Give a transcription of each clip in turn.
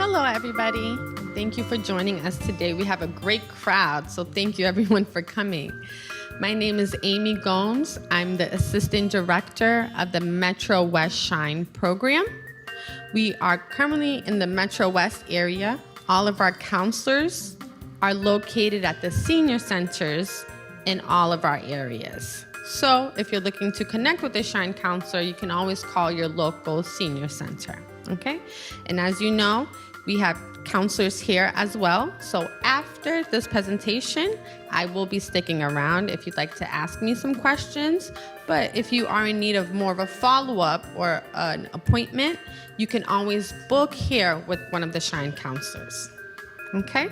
Hello, everybody. Thank you for joining us today. We have a great crowd, so thank you, everyone, for coming. My name is Amy Gomes. I'm the Assistant Director of the MetroWest SHINE program. We are currently in the MetroWest area. All of our counselors are located at the senior centers in all of our areas. So if you're looking to connect with a SHINE counselor, you can always call your local senior center, okay? And as you know, we have counselors here as well. So after this presentation, I will be sticking around if you'd like to ask me some questions. But if you are in need of more of a follow-up or an appointment, you can always book here with one of the SHINE counselors, okay?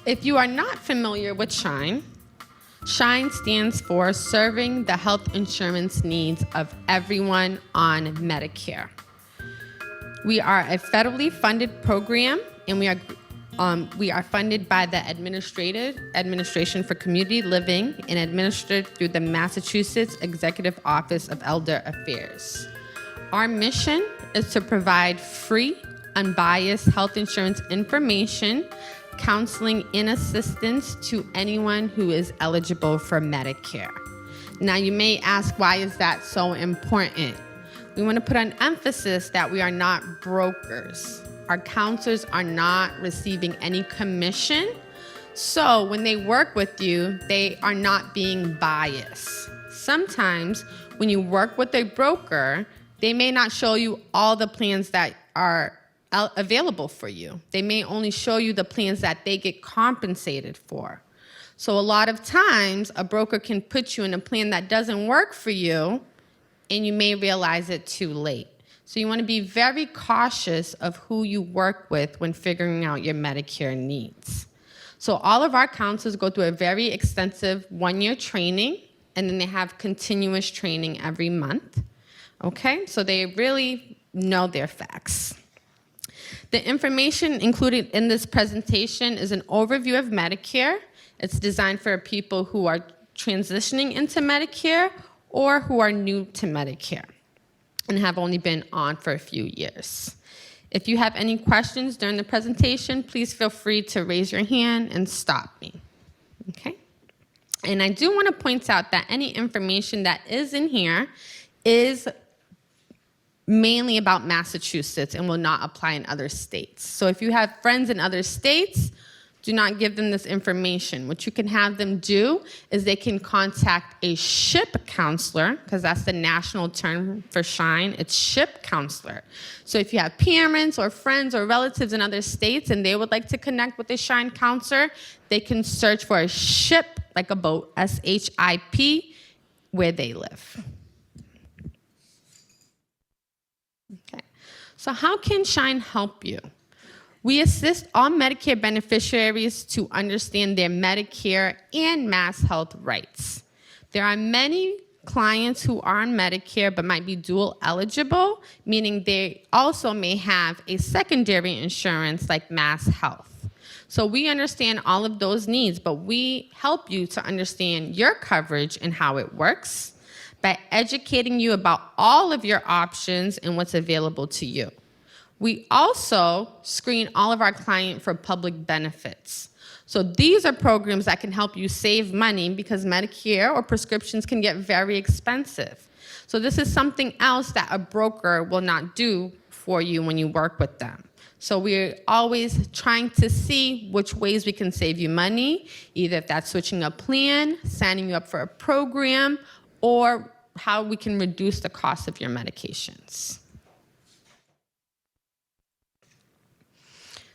If you are not familiar with SHINE, SHINE stands for Serving the Health Insurance Needs of Everyone on Medicare. We are a federally funded program, and we are funded by the Administration for Community Living and administered through the Massachusetts Executive Office of Elder Affairs. Our mission is to provide free, unbiased health insurance information, counseling, and assistance to anyone who is eligible for Medicare. Now, you may ask, why is that so important? We want to put an emphasis that we are not brokers. Our counselors are not receiving any commission. So when they work with you, they are not being biased. Sometimes when you work with a broker, they may not show you all the plans that are available for you. They may only show you the plans that they get compensated for. So a lot of times, a broker can put you in a plan that doesn't work for you, and you may realize it too late. So you want to be very cautious of who you work with when figuring out your Medicare needs. So all of our counselors go through a very extensive one-year training, and then they have continuous training every month. Okay, so they really know their facts. The information included in this presentation is an overview of Medicare. It's designed for people who are transitioning into Medicare or who are new to Medicare and have only been on for a few years. If you have any questions during the presentation, please feel free to raise your hand and stop me, okay? And I do want to point out that any information that is in here is mainly about Massachusetts and will not apply in other states. So if you have friends in other states, do not give them this information. What you can have them do is they can contact a SHIP counselor, because that's the national term for SHINE. It's SHIP counselor. So if you have parents or friends or relatives in other states and they would like to connect with a SHINE counselor, they can search for a SHIP, like a boat, S-H-I-P, where they live. Okay. So how can SHINE help you? We assist all Medicare beneficiaries to understand their Medicare and Mass Health rights. There are many clients who are on Medicare but might be dual eligible, meaning they also may have a secondary insurance like Mass Health. So we understand all of those needs, but we help you to understand your coverage and how it works by educating you about all of your options and what's available to you. We also screen all of our clients for public benefits. So these are programs that can help you save money because Medicare or prescriptions can get very expensive. So this is something else that a broker will not do for you when you work with them. So we're always trying to see which ways we can save you money, either if that's switching a plan, signing you up for a program, or how we can reduce the cost of your medications.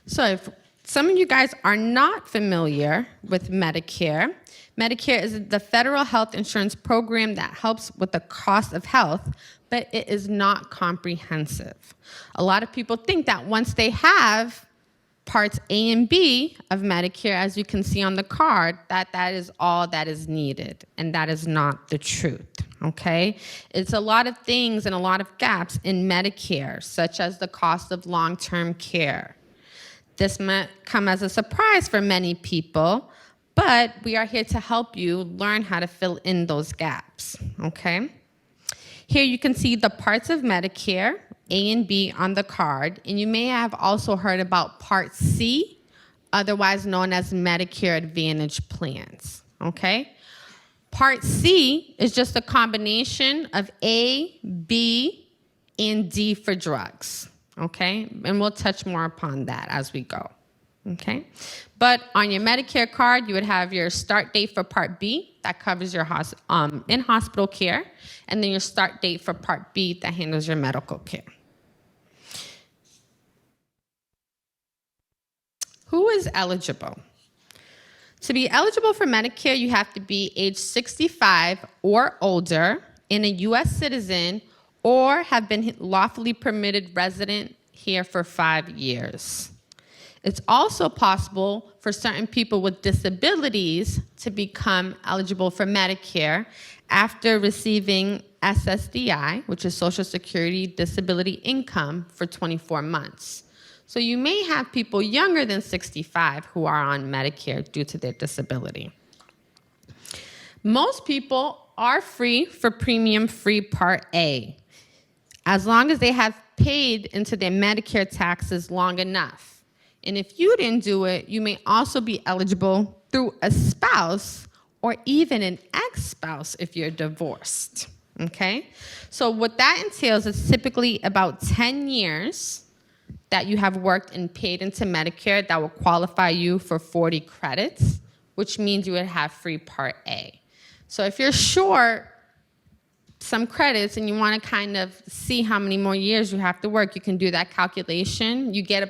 So if some of you guys are not familiar with Medicare, Medicare is the federal health insurance program that helps with the cost of health, but it is not comprehensive. A lot of people think that once they have parts A and B of Medicare, as you can see on the card, that is all that is needed, and that is not the truth. Okay? It's a lot of things and a lot of gaps in Medicare, such as the cost of long-term care. This might come as a surprise for many people, but we are here to help you learn how to fill in those gaps, okay? Here you can see the parts of Medicare A and B on the card, and you may have also heard about Part C, otherwise known as Medicare Advantage plans, okay? Part C is just a combination of A, B, and D for drugs, okay? And we'll touch more upon that as we go, okay? But on your Medicare card, you would have your start date for Part B, that covers your in-hospital care, and then your start date for Part B that handles your medical care. Who is eligible? To be eligible for Medicare, you have to be age 65 or older, and a U.S. citizen, or have been lawfully permitted resident here for 5 years. It's also possible for certain people with disabilities to become eligible for Medicare after receiving SSDI, which is Social Security Disability Income, for 24 months. So you may have people younger than 65 who are on Medicare due to their disability. Most people are free for premium-free Part A, as long as they have paid into their Medicare taxes long enough. And if you didn't do it, you may also be eligible through a spouse or even an ex-spouse if you're divorced, okay? So what that entails is typically about 10 years that you have worked and paid into Medicare that will qualify you for 40 credits, which means you would have free Part A. So if you're short some credits and you want to kind of see how many more years you have to work, you can do that calculation. You get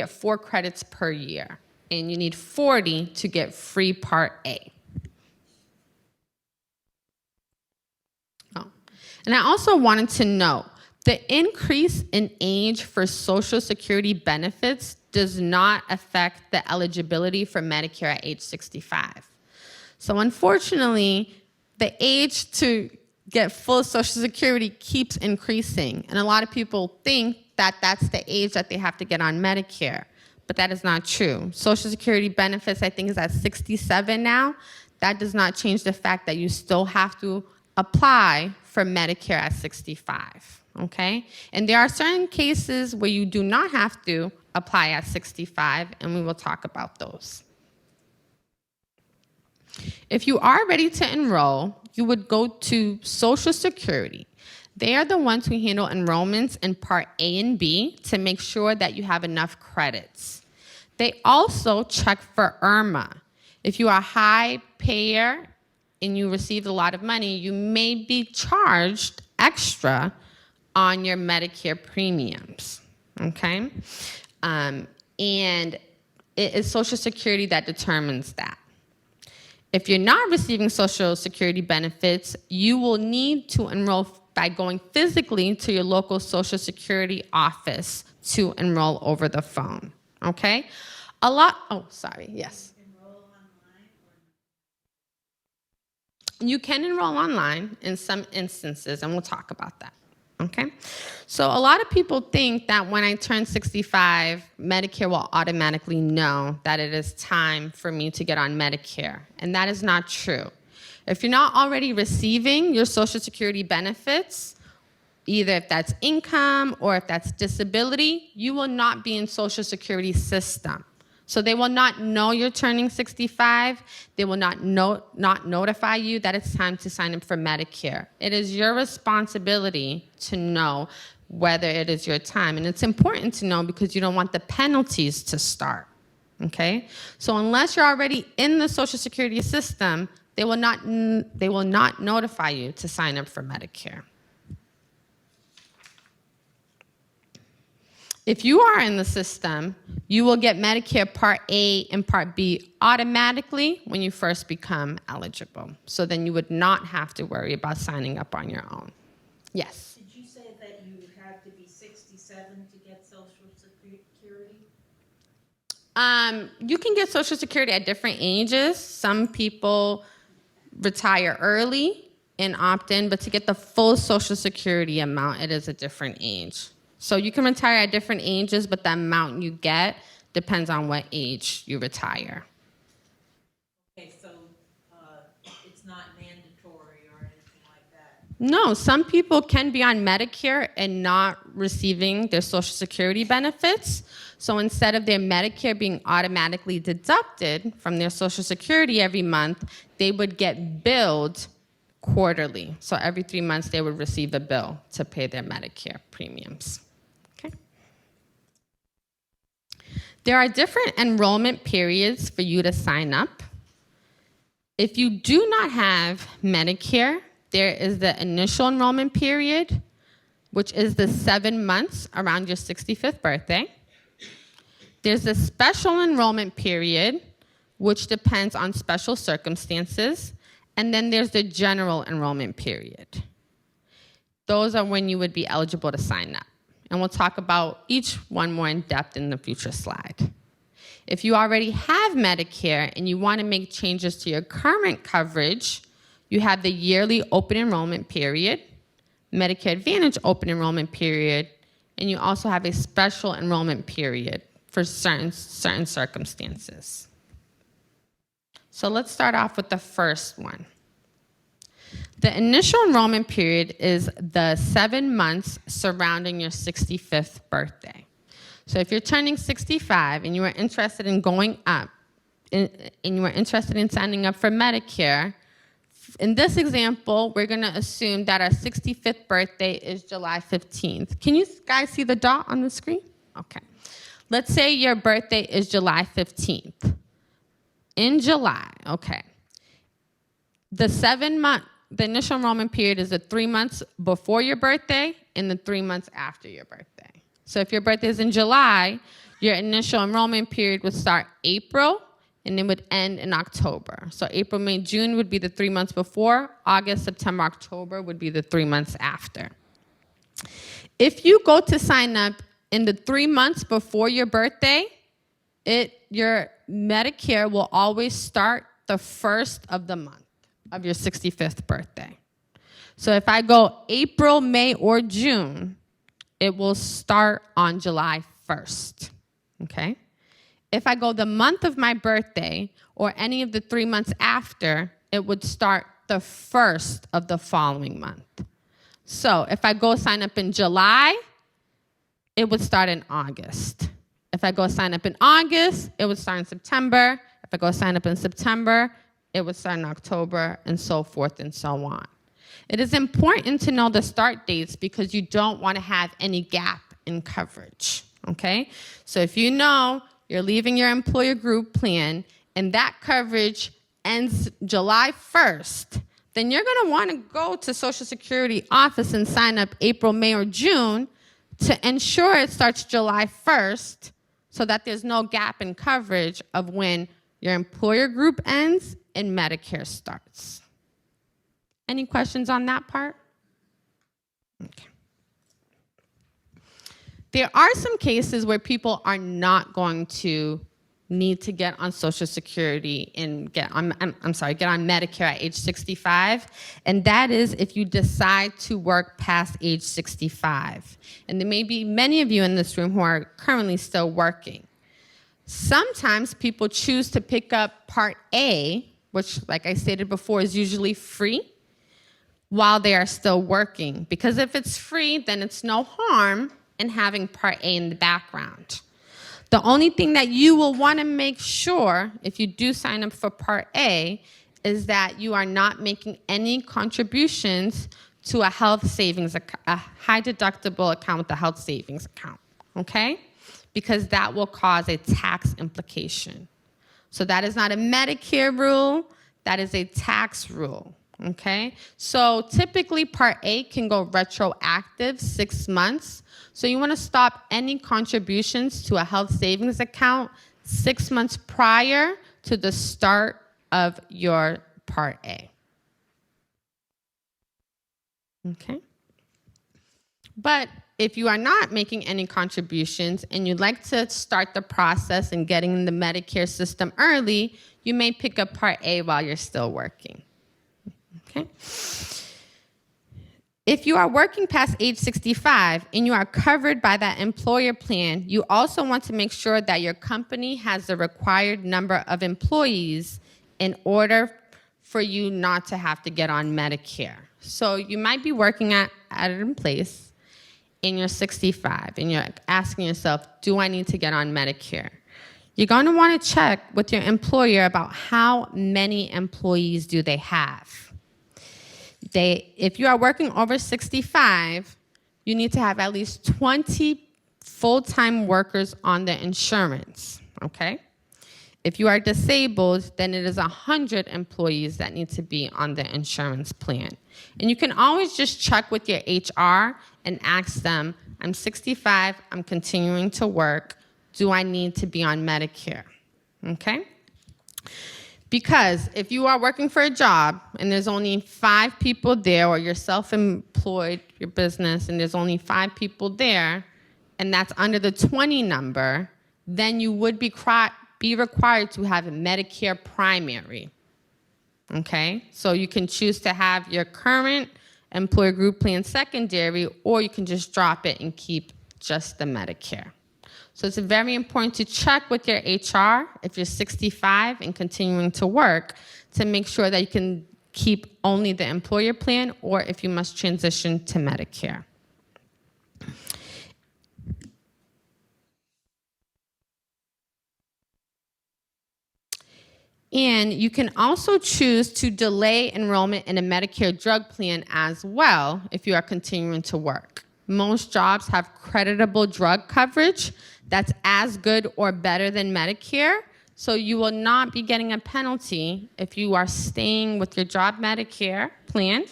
4 credits per year, and you need 40 to get free Part A. Oh. And I also wanted to note, the increase in age for Social Security benefits does not affect the eligibility for Medicare at age 65. So unfortunately, the age to get full Social Security keeps increasing. And a lot of people think that that's the age that they have to get on Medicare, but that is not true. Social Security benefits, I think, is at 67 now. That does not change the fact that you still have to apply for Medicare at 65, okay? And there are certain cases where you do not have to apply at 65, and we will talk about those. If you are ready to enroll, you would go to Social Security. They are the ones who handle enrollments in Part A and B to make sure that you have enough credits. They also check for IRMA. If you are a high payer and you received a lot of money, you may be charged extra on your Medicare premiums, okay? And it is Social Security that determines that. If you're not receiving Social Security benefits, you will need to enroll by going physically to your local Social Security office to enroll over the phone, okay? Yes. Enroll online or... You can enroll online in some instances, and we'll talk about that, okay? So a lot of people think that when I turn 65, Medicare will automatically know that it is time for me to get on Medicare, and that is not true. If you're not already receiving your Social Security benefits, either if that's income or if that's disability, you will not be in Social Security system. So they will not know you're turning 65. They will not notify you that it's time to sign up for Medicare. It is your responsibility to know whether it is your time. And it's important to know because you don't want the penalties to start, okay? So unless you're already in the Social Security system, they will not notify you to sign up for Medicare. If you are in the system, you will get Medicare Part A and Part B automatically when you first become eligible. So then you would not have to worry about signing up on your own. Yes? Did you say that you have to be 67 to get Social Security? You can get Social Security at different ages. Some people retire early and opt in, but to get the full Social Security amount, it is a different age. So you can retire at different ages, but the amount you get depends on what age you retire. Okay, so it's not mandatory or anything like that? No, some people can be on Medicare and not receiving their Social Security benefits. So instead of their Medicare being automatically deducted from their Social Security every month, they would get billed quarterly. So every 3 months, they would receive a bill to pay their Medicare premiums. Okay. There are different enrollment periods for you to sign up. If you do not have Medicare, there is the initial enrollment period, which is the 7 months around your 65th birthday. There's a special enrollment period, which depends on special circumstances. And then there's the general enrollment period. Those are when you would be eligible to sign up. And we'll talk about each one more in depth in the future slide. If you already have Medicare and you want to make changes to your current coverage, you have the yearly open enrollment period, Medicare Advantage open enrollment period, and you also have a special enrollment period for certain circumstances. So let's start off with the first one. The initial enrollment period is the 7 months surrounding your 65th birthday. So if you're turning 65 and you are interested in going up, and you are interested in signing up for Medicare, in this example, we're going to assume that our 65th birthday is July 15th. Can you guys see the dot on the screen? Okay. Let's say your birthday is July 15th. In July, okay. The initial enrollment period is the 3 months before your birthday and the 3 months after your birthday. So if your birthday is in July, your initial enrollment period would start April and it would end in October. So April, May, June would be the 3 months before. August, September, October would be the 3 months after. If you go to sign up in the 3 months before your birthday, your Medicare will always start the first of the month of your 65th birthday. So if I go April, May, or June, it will start on July 1st, okay? If I go the month of my birthday or any of the 3 months after, it would start the first of the following month. So if I go sign up in July, it would start in August. If I go sign up in August, it would start in September. If I go sign up in September, it would start in October, and so forth and so on. It is important to know the start dates because you don't want to have any gap in coverage, okay? So if you know you're leaving your employer group plan and that coverage ends July 1st, then you're going to want to go to Social Security office and sign up April, May, or June to ensure it starts July 1st so that there's no gap in coverage of when your employer group ends and Medicare starts. Any questions on that part? Okay. There are some cases where people are not going to need to get on Social Security and get on Medicare at age 65, and that is if you decide to work past age 65. And there may be many of you in this room who are currently still working. Sometimes people choose to pick up Part A, which, like I stated before, is usually free, while they are still working. Because if it's free, then it's no harm in having Part A in the background. The only thing that you will want to make sure if you do sign up for Part A is that you are not making any contributions to a health savings account, a high deductible account with a health savings account, okay? Because that will cause a tax implication. So that is not a Medicare rule, that is a tax rule, okay? So typically Part A can go retroactive 6 months. So you want to stop any contributions to a health savings account 6 months prior to the start of your Part A. Okay? But if you are not making any contributions and you'd like to start the process and getting in the Medicare system early, you may pick up Part A while you're still working. Okay? If you are working past age 65 and you are covered by that employer plan, you also want to make sure that your company has the required number of employees in order for you not to have to get on Medicare. So you might be working at a place and you're 65 and you're asking yourself, do I need to get on Medicare? You're going to want to check with your employer about how many employees do they have. If you are working over 65, you need to have at least 20 full-time workers on the insurance, okay? If you are disabled, then it is 100 employees that need to be on the insurance plan. And you can always just check with your HR and ask them, I'm 65, I'm continuing to work, do I need to be on Medicare? Okay? Because if you are working for a job and there's only 5 people there, or you're self-employed, your business, and there's only 5 people there, and that's under the 20 number, then you would be required to have a Medicare primary. Okay? So you can choose to have your current employer group plan secondary, or you can just drop it and keep just the Medicare. So it's very important to check with your HR if you're 65 and continuing to work to make sure that you can keep only the employer plan, or if you must transition to Medicare. And you can also choose to delay enrollment in a Medicare drug plan as well if you are continuing to work. Most jobs have creditable drug coverage that's as good or better than Medicare, so you will not be getting a penalty if you are staying with your job Medicare plan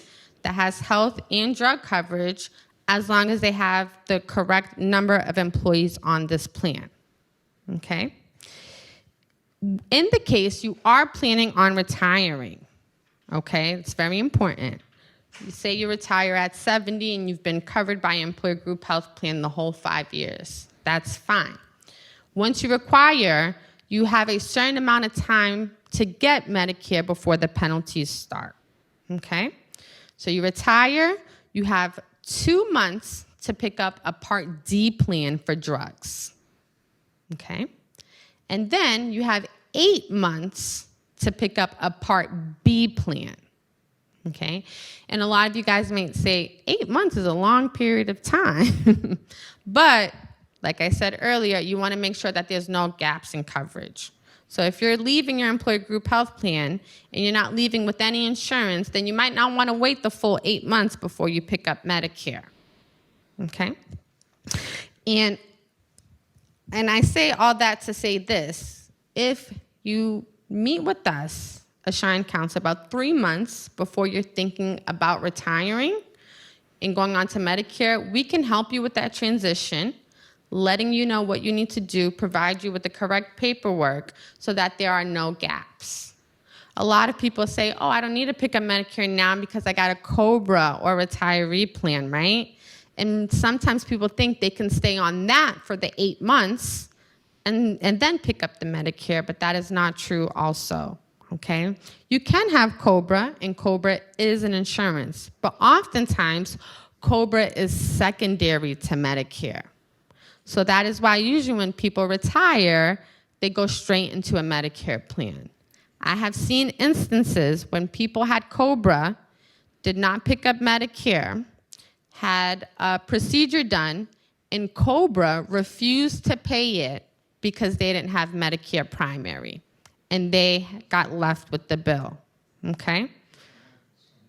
that has health and drug coverage, as long as they have the correct number of employees on this plan. Okay? In the case you are planning on retiring, okay, it's very important. You say you retire at 70 and you've been covered by employer group health plan the whole 5 years. That's fine. Once you retire, you have a certain amount of time to get Medicare before the penalties start, okay? So you retire, you have 2 months to pick up a Part D plan for drugs, okay? And then you have 8 months to pick up a Part B plan, okay? And a lot of you guys might say, 8 months is a long period of time. But like I said earlier, you want to make sure that there's no gaps in coverage. So if you're leaving your employer group health plan and you're not leaving with any insurance, then you might not want to wait the full 8 months before you pick up Medicare, okay? And I say all that to say this. If you meet with us, a SHINE counselor, about 3 months before you're thinking about retiring and going on to Medicare, we can help you with that transition, letting you know what you need to do, provide you with the correct paperwork so that there are no gaps. A lot of people say, oh, I don't need to pick up Medicare now because I got a COBRA or retiree plan, right? And sometimes people think they can stay on that for the 8 months and then pick up the Medicare, but that is not true also, okay? You can have COBRA, and COBRA is an insurance, but oftentimes COBRA is secondary to Medicare. So that is why usually when people retire, they go straight into a Medicare plan. I have seen instances when people had COBRA, did not pick up Medicare, had a procedure done, and COBRA refused to pay it because they didn't have Medicare primary, and they got left with the bill, okay?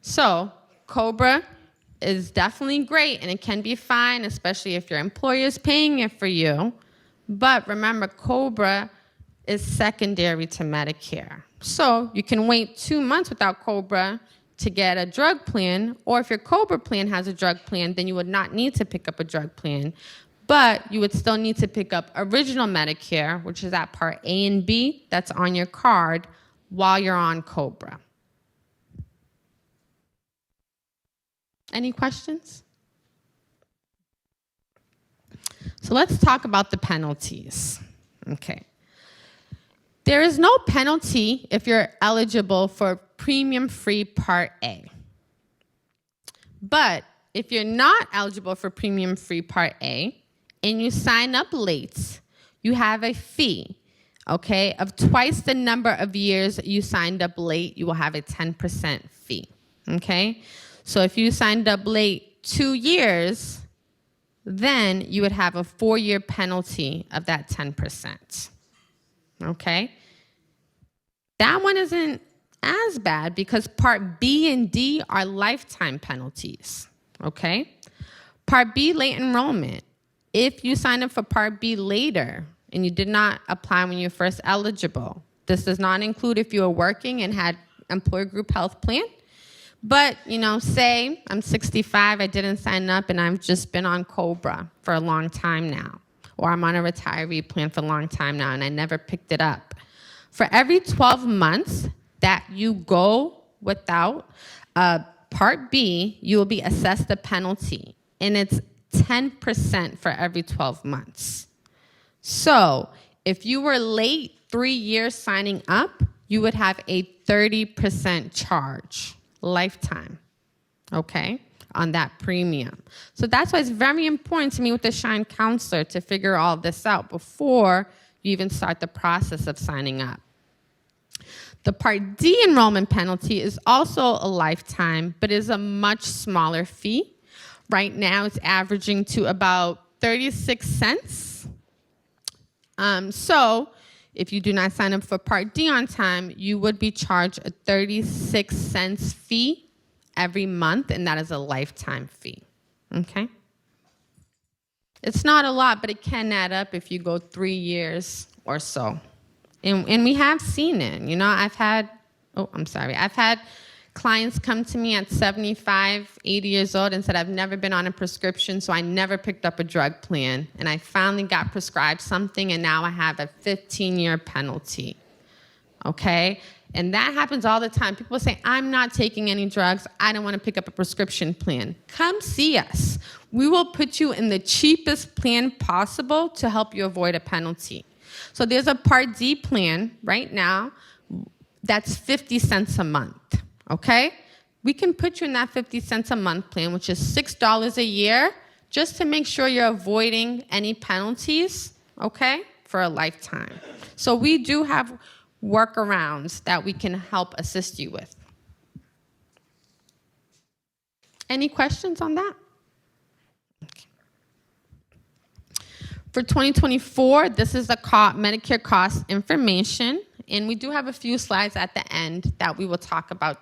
So COBRA is definitely great, and it can be fine, especially if your employer is paying it for you. But remember, COBRA is secondary to Medicare. So you can wait 2 months without COBRA to get a drug plan, or if your COBRA plan has a drug plan, then you would not need to pick up a drug plan. But you would still need to pick up original Medicare, which is that Part A and B that's on your card while you're on COBRA. Any questions? So let's talk about the penalties. Okay. There is no penalty if you're eligible for premium-free Part A. But if you're not eligible for premium-free Part A and you sign up late, you have a fee Okay, of twice the number of years you signed up late, you will have a 10% fee. Okay, so if you signed up late 2 years, then you would have a 4-year penalty of that 10%. Okay, that one isn't as bad because Part B and D are lifetime penalties. Okay, Part B, late enrollment. If you sign up for Part B later and you did not apply when you're first eligible, this does not include if you were working and had employer group health plan. But, say I'm 65, I didn't sign up, and I've just been on COBRA for a long time now, or I'm on a retiree plan for a long time now, and I never picked it up. For every 12 months that you go without Part B, you will be assessed a penalty, and it's 10% for every 12 months. So if you were late 3 years signing up, you would have a 30% charge, lifetime, okay, on that premium. So that's why it's very important to meet with the SHINE counselor to figure all this out before you even start the process of signing up. The Part D enrollment penalty is also a lifetime, but is a much smaller fee. Right now, it's averaging to about 36 cents. So if you do not sign up for Part D on time, you would be charged a 36 cents fee every month, and that is a lifetime fee. Okay? It's not a lot, but it can add up if you go 3 years or so. And we have seen it. I've had clients come to me at 75, 80 years old and said, I've never been on a prescription, so I never picked up a drug plan. And I finally got prescribed something, and now I have a 15-year penalty. Okay? And that happens all the time. People say, I'm not taking any drugs. I don't want to pick up a prescription plan. Come see us. We will put you in the cheapest plan possible to help you avoid a penalty. So there's a Part D plan right now that's 50 cents a month. Okay? We can put you in that 50 cents a month plan, which is $6 a year, just to make sure you're avoiding any penalties, okay, for a lifetime. So we do have workarounds that we can help assist you with. Any questions on that? Okay. For 2024, this is the Medicare cost information, and we do have a few slides at the end that we will talk about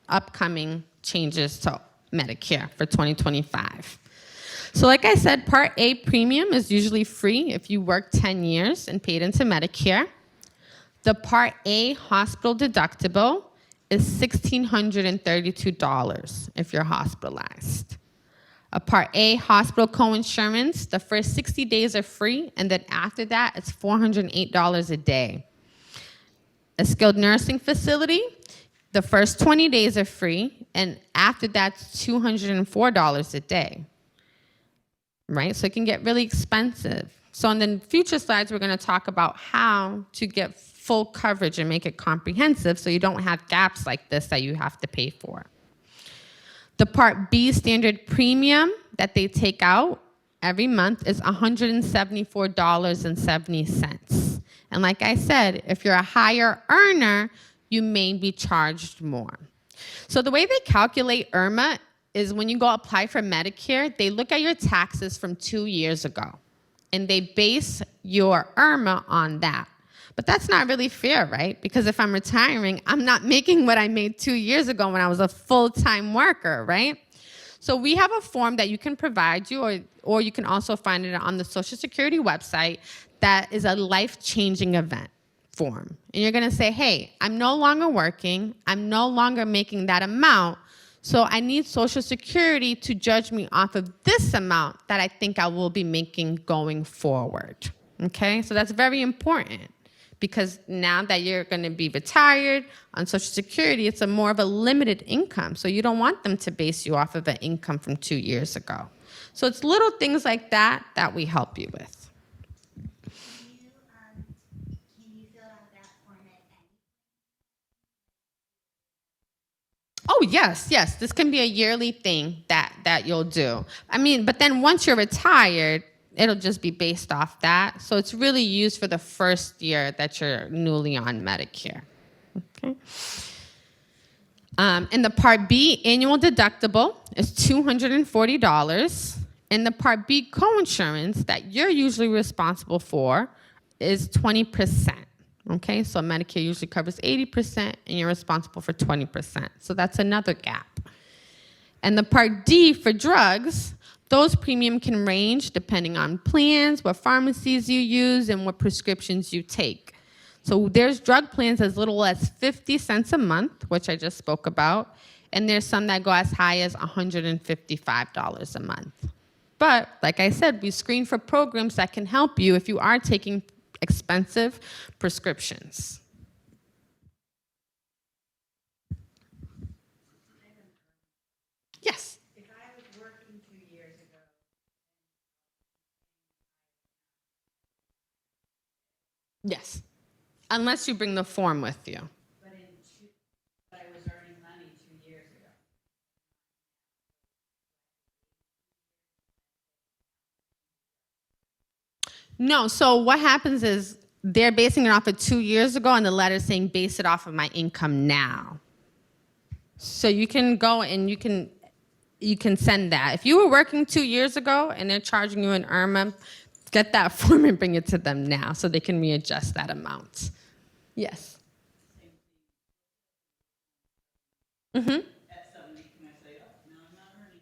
upcoming changes to Medicare for 2025. So like I said, Part A premium is usually free if you work 10 years and paid into Medicare. The Part A hospital deductible is $1,632 if you're hospitalized. A Part A hospital coinsurance, the first 60 days are free, and then after that, it's $408 a day. A skilled nursing facility, the first 20 days are free, and after that's $204 a day, right? So it can get really expensive. So in the future slides, we're going to talk about how to get full coverage and make it comprehensive so you don't have gaps like this that you have to pay for. The Part B standard premium that they take out every month is $174.70. And like I said, if you're a higher earner, you may be charged more. So the way they calculate IRMA is when you go apply for Medicare, they look at your taxes from 2 years ago, and they base your IRMA on that. But that's not really fair, right? Because if I'm retiring, I'm not making what I made 2 years ago when I was a full-time worker, right? So we have a form that you can provide you, or you can also find it on the Social Security website, that is a life-changing event form. And you're going to say, hey, I'm no longer working. I'm no longer making that amount. So I need Social Security to judge me off of this amount that I think I will be making going forward. Okay? So that's very important, because now that you're going to be retired on Social Security, it's more of a limited income. So you don't want them to base you off of an income from 2 years ago. So it's little things like that that we help you with. Oh, yes. This can be a yearly thing that you'll do. I mean, but then once you're retired, it'll just be based off that. So it's really used for the first year that you're newly on Medicare. Okay. In the Part B, annual deductible is $240. And the Part B coinsurance that you're usually responsible for is 20%. Okay, so Medicare usually covers 80% and you're responsible for 20%. So that's another gap. And the Part D for drugs, those premium can range depending on plans, what pharmacies you use, and what prescriptions you take. So there's drug plans as little as 50 cents a month, which I just spoke about, and there's some that go as high as $155 a month. But like I said, we screen for programs that can help you if you are taking expensive prescriptions. Yes. If I was working 2 years ago. Yes. Unless you bring the form with you. But I was earning money 2 years ago. No, so what happens is they're basing it off of 2 years ago, and the letter's saying base it off of my income now. So you can go and you can send that. If you were working 2 years ago and they're charging you an IRMA, get that form and bring it to them now so they can readjust that amount. Yes. Mm-hmm. At 70, can I say, oh, no, I'm not earning?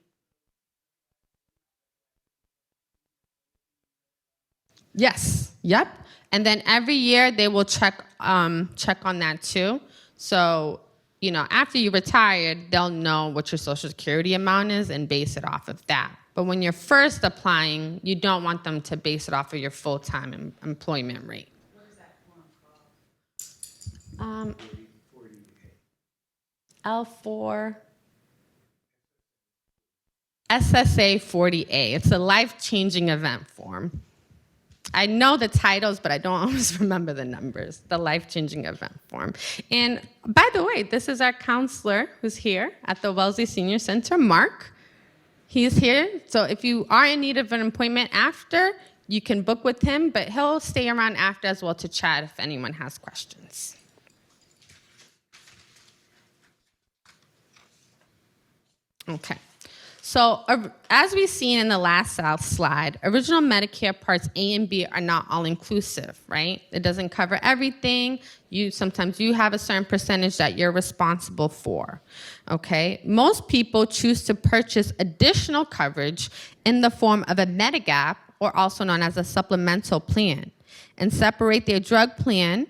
Yes. Yep. And then every year they will check on that too. So, you know, after you retired, they'll know what your Social Security amount is and base it off of that. But when you're first applying, you don't want them to base it off of your full-time employment rate. What is that form called? L4 SSA 40A. It's a life-changing event form. I know the titles, but I don't always remember the numbers, the life-changing event form. And by the way, this is our counselor who's here at the Wellesley Senior Center, Mark. He's here, so if you are in need of an appointment after, you can book with him, but he'll stay around after as well to chat if anyone has questions. Okay. So as we've seen in the last slide, original Medicare Parts A and B are not all-inclusive, right? It doesn't cover everything. Sometimes you have a certain percentage that you're responsible for, okay? Most people choose to purchase additional coverage in the form of a Medigap, or also known as a supplemental plan, and separate their drug plan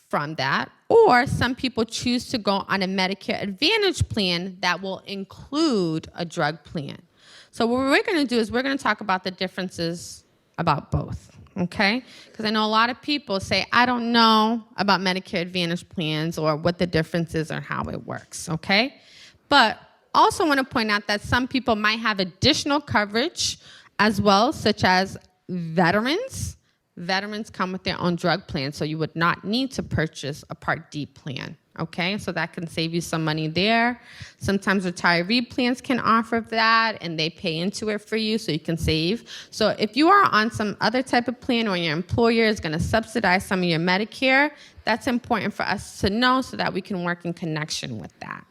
from that. Or some people choose to go on a Medicare Advantage plan that will include a drug plan. So what we're going to do is we're going to talk about the differences about both, okay? Because I know a lot of people say, I don't know about Medicare Advantage plans or what the difference is or how it works, okay? But also want to point out that some people might have additional coverage as well, such as veterans. Veterans come with their own drug plan, so you would not need to purchase a Part D plan, okay? So that can save you some money there. Sometimes retiree plans can offer that, and they pay into it for you so you can save. So if you are on some other type of plan or your employer is going to subsidize some of your Medicare, that's important for us to know so that we can work in connection with that.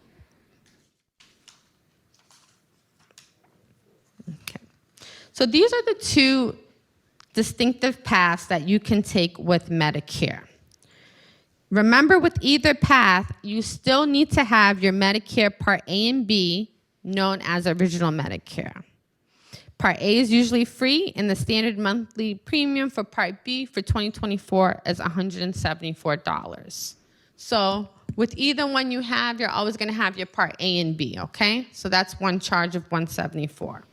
Okay. So these are the two distinctive paths that you can take with Medicare. Remember, with either path, you still need to have your Medicare Part A and B, known as Original Medicare. Part A is usually free, and the standard monthly premium for Part B for 2024 is $174. So with either one you have, you're always going to have your Part A and B, okay? So that's one charge of $174.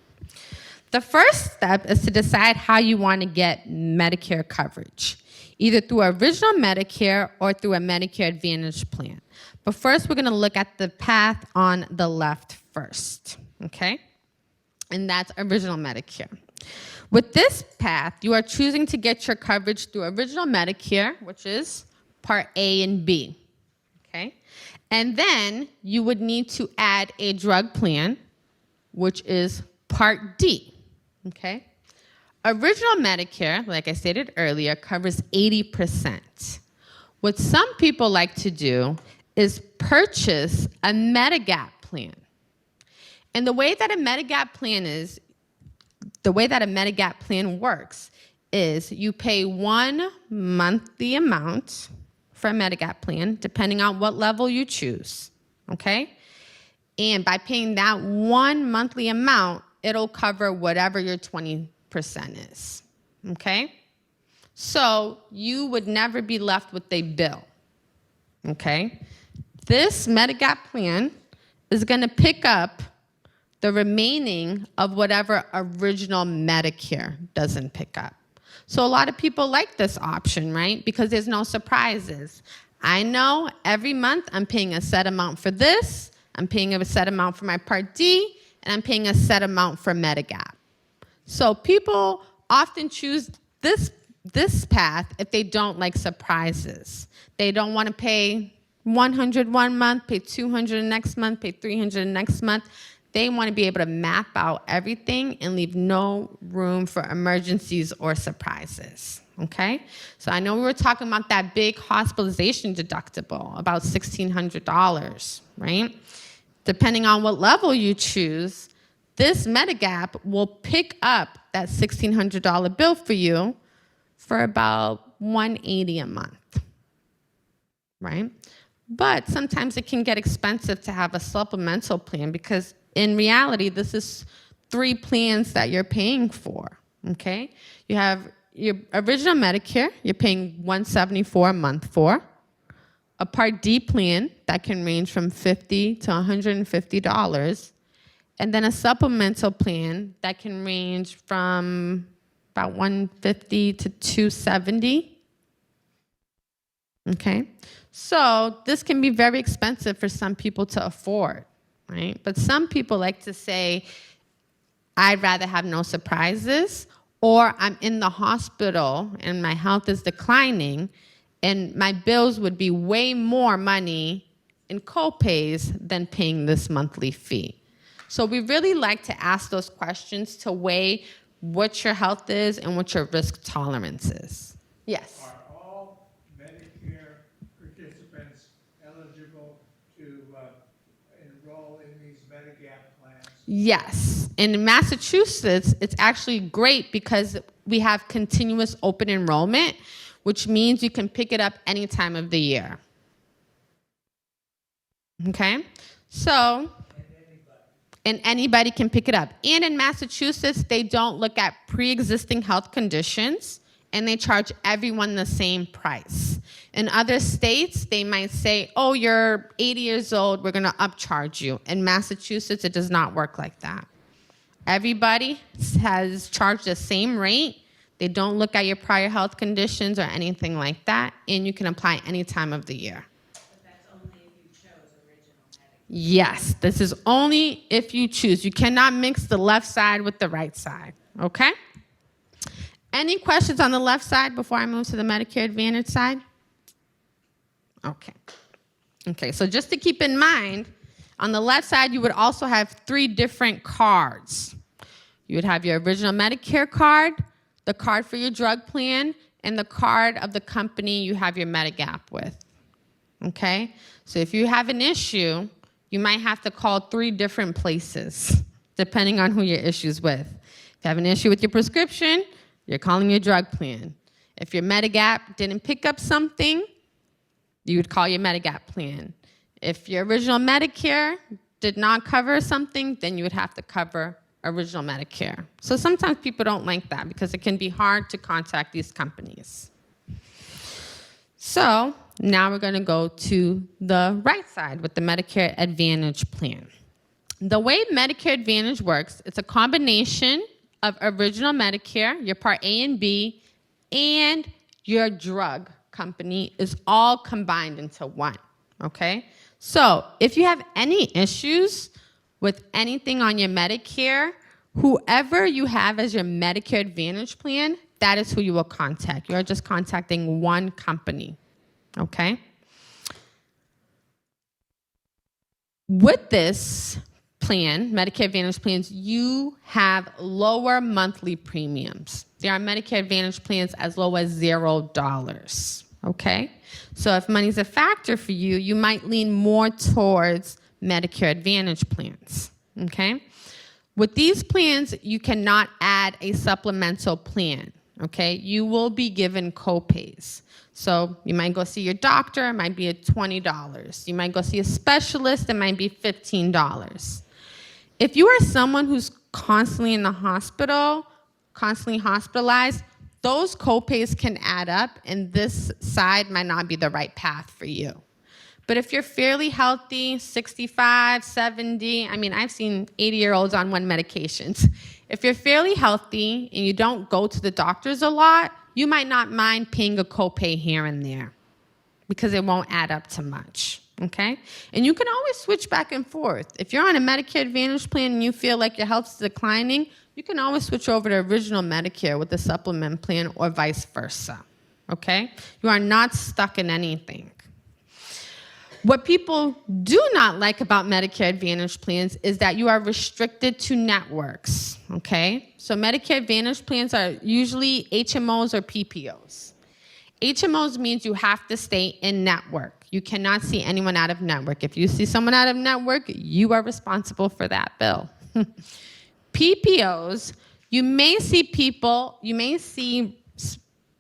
The first step is to decide how you want to get Medicare coverage, either through Original Medicare or through a Medicare Advantage plan. But first, we're going to look at the path on the left first, okay? And that's Original Medicare. With this path, you are choosing to get your coverage through Original Medicare, which is Part A and B, okay? And then you would need to add a drug plan, which is Part D. Okay? Original Medicare, like I stated earlier, covers 80%. What some people like to do is purchase a Medigap plan. And the way that a Medigap plan works is you pay one monthly amount for a Medigap plan, depending on what level you choose, okay? And by paying that one monthly amount, it'll cover whatever your 20% is, okay? So you would never be left with a bill, okay? This Medigap plan is gonna pick up the remaining of whatever original Medicare doesn't pick up. So a lot of people like this option, right? Because there's no surprises. I know every month I'm paying a set amount for this, I'm paying a set amount for my Part D, and I'm paying a set amount for Medigap. So people often choose this path if they don't like surprises. They don't want to pay $100 one month, pay $200 next month, pay $300 next month. They want to be able to map out everything and leave no room for emergencies or surprises, okay? So I know we were talking about that big hospitalization deductible, about $1,600, right? Depending on what level you choose, this Medigap will pick up that $1,600 bill for you for about $180 a month, right? But sometimes it can get expensive to have a supplemental plan because in reality, this is 3 plans that you're paying for, okay? You have your original Medicare, you're paying $174 a month for. A Part D plan that can range from $50 to $150. And then a supplemental plan that can range from about $150 to $270. Okay? So this can be very expensive for some people to afford, right? But some people like to say, I'd rather have no surprises, or I'm in the hospital and my health is declining, and my bills would be way more money in co-pays than paying this monthly fee. So we really like to ask those questions to weigh what your health is and what your risk tolerance is. Yes? Are all Medicare participants eligible to enroll in these Medigap plans? Yes. In Massachusetts, it's actually great because we have continuous open enrollment, which means you can pick it up any time of the year. Okay? So, and anybody can pick it up. And in Massachusetts, they don't look at pre-existing health conditions, and they charge everyone the same price. In other states, they might say, oh, you're 80 years old, we're gonna upcharge you. In Massachusetts, it does not work like that. Everybody has charged the same rate. They don't look at your prior health conditions or anything like that, and you can apply any time of the year. But that's only if you chose original Medicare. Yes, this is only if you choose. You cannot mix the left side with the right side, okay? Any questions on the left side before I move to the Medicare Advantage side? Okay. Okay, so just to keep in mind, on the left side, you would also have 3 different cards. You would have your original Medicare card, the card for your drug plan, and the card of the company you have your Medigap with, okay? So if you have an issue, you might have to call 3 different places, depending on who your issue's with. If you have an issue with your prescription, you're calling your drug plan. If your Medigap didn't pick up something, you would call your Medigap plan. If your original Medicare did not cover something, then you would have to cover original Medicare. So sometimes people don't like that because it can be hard to contact these companies. So now we're going to go to the right side with the Medicare Advantage plan. The way Medicare Advantage works, it's a combination of original Medicare, your Part A and B, and your drug company is all combined into one, okay? So if you have any issues with anything on your Medicare, whoever you have as your Medicare Advantage plan, that is who you will contact. You're just contacting one company, okay? With this plan, Medicare Advantage plans, you have lower monthly premiums. There are Medicare Advantage plans as low as $0, okay? So if money's a factor for you, you might lean more towards Medicare Advantage plans, okay? With these plans, you cannot add a supplemental plan, okay? You will be given copays. So you might go see your doctor, it might be at $20. You might go see a specialist, it might be $15. If you are someone who's constantly in the hospital, constantly hospitalized, those copays can add up, and this side might not be the right path for you. But if you're fairly healthy, 65, 70, I mean, I've seen 80-year-olds on one medications. If you're fairly healthy and you don't go to the doctors a lot, you might not mind paying a copay here and there because it won't add up to much, okay? And you can always switch back and forth. If you're on a Medicare Advantage plan and you feel like your health's declining, you can always switch over to original Medicare with the supplement plan or vice versa, okay? You are not stuck in anything. What people do not like about Medicare Advantage plans is that you are restricted to networks, okay? So Medicare Advantage plans are usually HMOs or PPOs. HMOs means you have to stay in network. You cannot see anyone out of network. If you see someone out of network, you are responsible for that bill. PPOs, you may see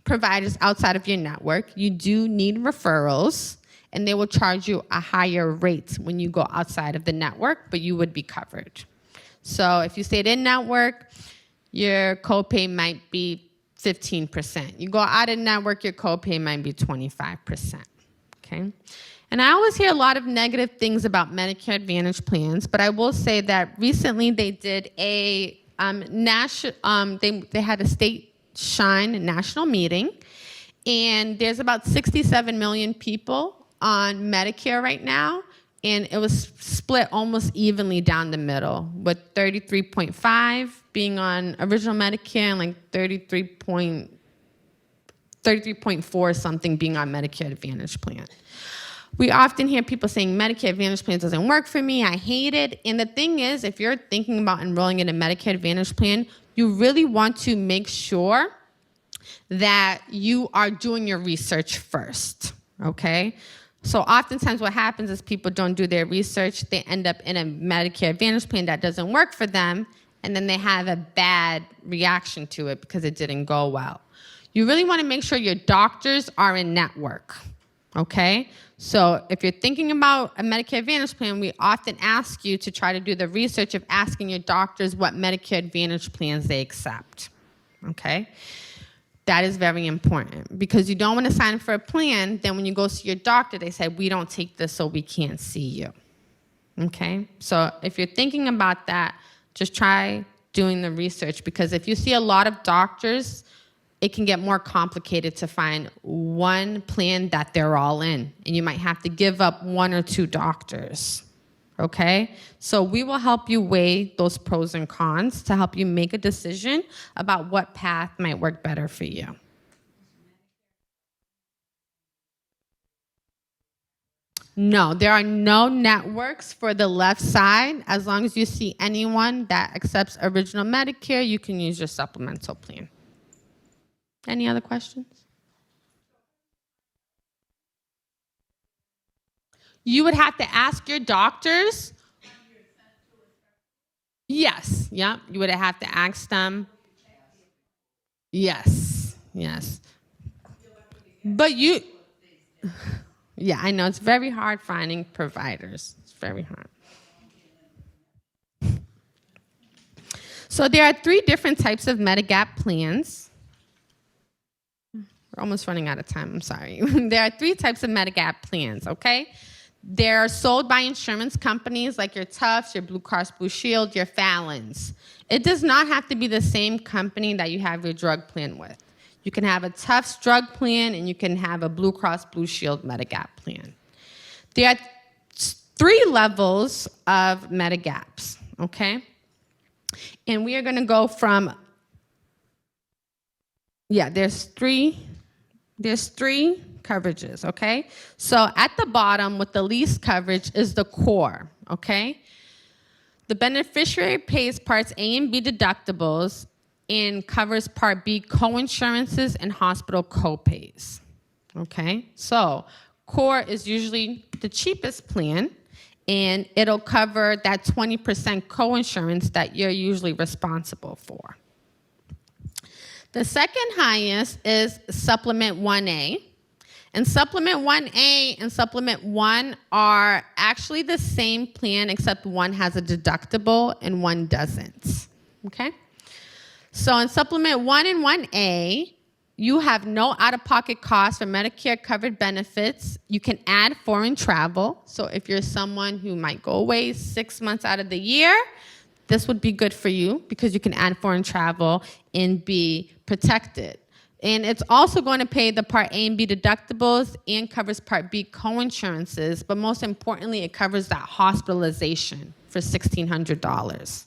providers outside of your network. You do need referrals, and they will charge you a higher rate when you go outside of the network, but you would be covered. So if you stayed in network, your copay might be 15%. You go out of network, your copay might be 25%, okay? And I always hear a lot of negative things about Medicare Advantage plans, but I will say that recently they did a they had a state SHINE national meeting, and there's about 67 million people on Medicare right now, and it was split almost evenly down the middle, with 33.5 being on original Medicare and like 33.4 something being on Medicare Advantage plan. We often hear people saying Medicare Advantage plan doesn't work for me, I hate it. And the thing is, if you're thinking about enrolling in a Medicare Advantage plan, you really want to make sure that you are doing your research first, okay? So oftentimes what happens is people don't do their research, they end up in a Medicare Advantage plan that doesn't work for them, and then they have a bad reaction to it because it didn't go well. You really want to make sure your doctors are in network, okay? So if you're thinking about a Medicare Advantage plan, we often ask you to try to do the research of asking your doctors what Medicare Advantage plans they accept, okay? That is very important because you don't want to sign up for a plan, then when you go see your doctor, they say, we don't take this, so we can't see you, okay? So if you're thinking about that, just try doing the research, because if you see a lot of doctors, it can get more complicated to find one plan that they're all in, and you might have to give up one or two doctors, okay? So we will help you weigh those pros and cons to help you make a decision about what path might work better for you. No, there are no networks for the left side. As long as you see anyone that accepts original Medicare, you can use your supplemental plan. Any other questions? You would have to ask your doctors. Yes, yeah, you would have to ask them. Yes, yes. But you, yeah, I know, it's very hard finding providers. It's very hard. So there are 3 different types of Medigap plans. We're almost running out of time, I'm sorry. There are 3 types of Medigap plans, okay? They're sold by insurance companies like your Tufts, your Blue Cross Blue Shield, your Fallons. It does not have to be the same company that you have your drug plan with. You can have a Tufts drug plan, and you can have a Blue Cross Blue Shield Medigap plan. There are 3 levels of Medigaps, okay? And we are going to go from, there's three coverages, okay? So at the bottom with the least coverage is the core, okay? The beneficiary pays Parts A and B deductibles and covers Part B coinsurances and hospital copays. Okay, so Core is usually the cheapest plan, and it'll cover that 20% coinsurance that you're usually responsible for. The second highest is Supplement 1A. And Supplement 1A and Supplement 1 are actually the same plan, except one has a deductible and one doesn't. Okay? So in Supplement 1 and 1A, you have no out-of-pocket costs for Medicare-covered benefits. You can add foreign travel. So if you're someone who might go away 6 months out of the year, this would be good for you because you can add foreign travel and be protected. And it's also going to pay the Part A and B deductibles and covers Part B coinsurances, but most importantly, it covers that hospitalization for $1,600.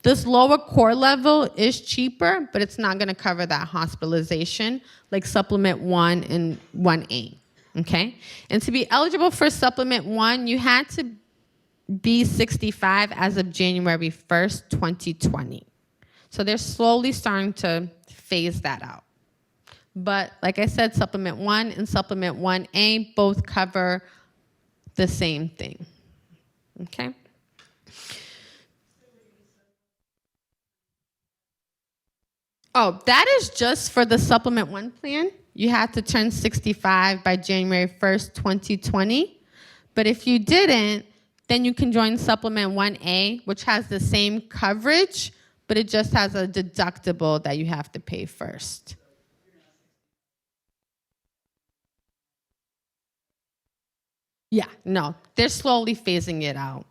This lower core level is cheaper, but it's not going to cover that hospitalization like Supplement 1 and 1A, okay? And to be eligible for Supplement 1, you had to be 65 as of January 1st, 2020. So they're slowly starting to phase that out. But like I said, Supplement 1 and Supplement 1A both cover the same thing, okay? Oh, that is just for the Supplement 1 plan. You had to turn 65 by January 1st, 2020. But if you didn't, then you can join Supplement 1A, which has the same coverage, but it just has a deductible that you have to pay first. Yeah, no, they're slowly phasing it out.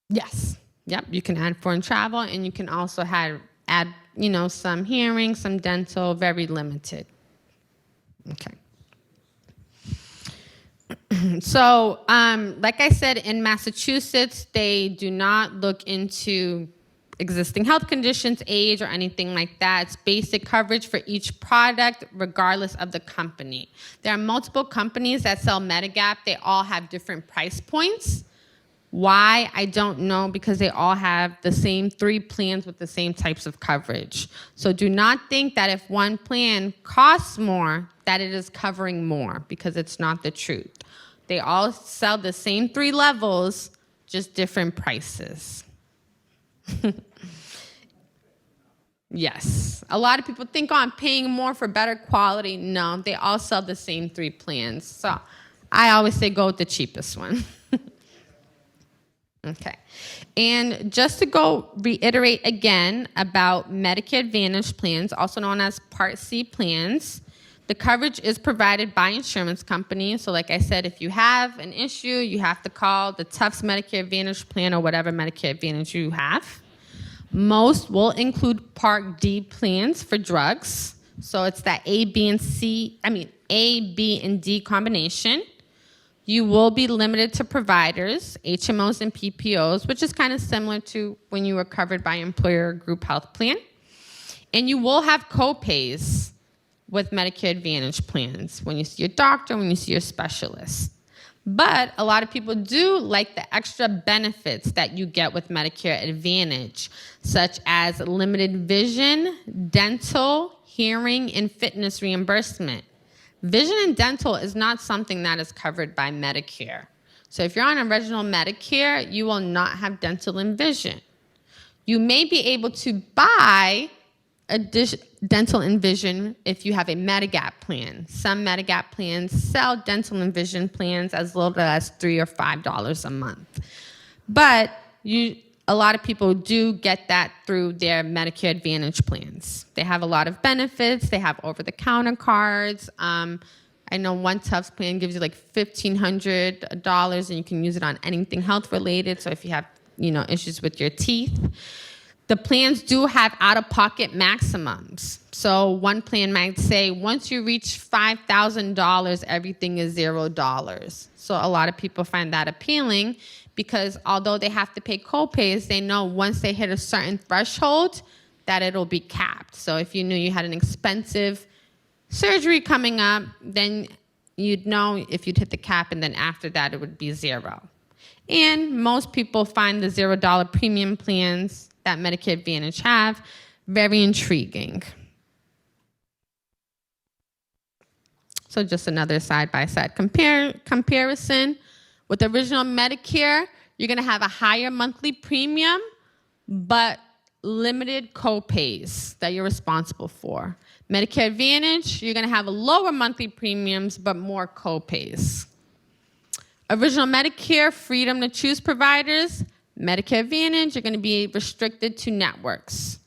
Yes. Yep, you can add foreign travel, and you can also add some hearing, some dental, very limited. Okay. So, like I said, in Massachusetts, they do not look into existing health conditions, age, or anything like that. It's basic coverage for each product, regardless of the company. There are multiple companies that sell Medigap. They all have different price points. Why? I don't know, because they all have the same 3 plans with the same types of coverage. So do not think that if one plan costs more, that it is covering more, because it's not the truth. They all sell the same 3 levels, just different prices. Yes. A lot of people think, oh, I'm paying more for better quality. No, they all sell the same 3 plans. So I always say go with the cheapest one. Okay. And just to go reiterate again about Medicare Advantage plans, also known as Part C plans, the coverage is provided by insurance companies. So like I said, if you have an issue, you have to call the Tufts Medicare Advantage plan or whatever Medicare Advantage you have. Most will include Part D plans for drugs. So it's that A, B, and D combination. You will be limited to providers, HMOs, and PPOs, which is kind of similar to when you were covered by employer group health plan. And you will have co-pays with Medicare Advantage plans when you see your doctor, when you see your specialist. But a lot of people do like the extra benefits that you get with Medicare Advantage, such as limited vision, dental, hearing, and fitness reimbursement. Vision and dental is not something that is covered by Medicare. So if you're on original Medicare, you will not have dental and vision. You may be able to buy dental and vision if you have a Medigap plan. Some Medigap plans sell dental and vision plans as little as $3 or $5 a month. But a lot of people do get that through their Medicare Advantage plans. They have a lot of benefits. They have over-the-counter cards. I know one Tufts plan gives you like $1,500, and you can use it on anything health-related. So if you have issues with your teeth. The plans do have out-of-pocket maximums. So one plan might say, once you reach $5,000, everything is $0. So a lot of people find that appealing because although they have to pay co-pays, they know once they hit a certain threshold that it'll be capped. So if you knew you had an expensive surgery coming up, then you'd know if you'd hit the cap, and then after that, it would be zero. And most people find the $0 premium plans that Medicare Advantage have very intriguing. So just another side-by-side comparison. With original Medicare, you're going to have a higher monthly premium, but limited co-pays that you're responsible for. Medicare Advantage, you're going to have lower monthly premiums, but more co-pays. Original Medicare, freedom to choose providers. Medicare Advantage, you're going to be restricted to networks.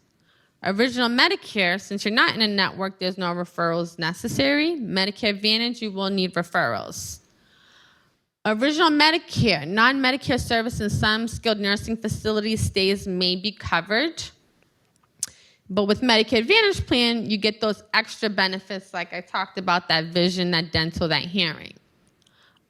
Original Medicare, since you're not in a network, there's no referrals necessary. Medicare Advantage, you will need referrals. Original Medicare, non-Medicare service in some skilled nursing facilities stays may be covered. But with Medicare Advantage plan, you get those extra benefits like I talked about, that vision, that dental, that hearing.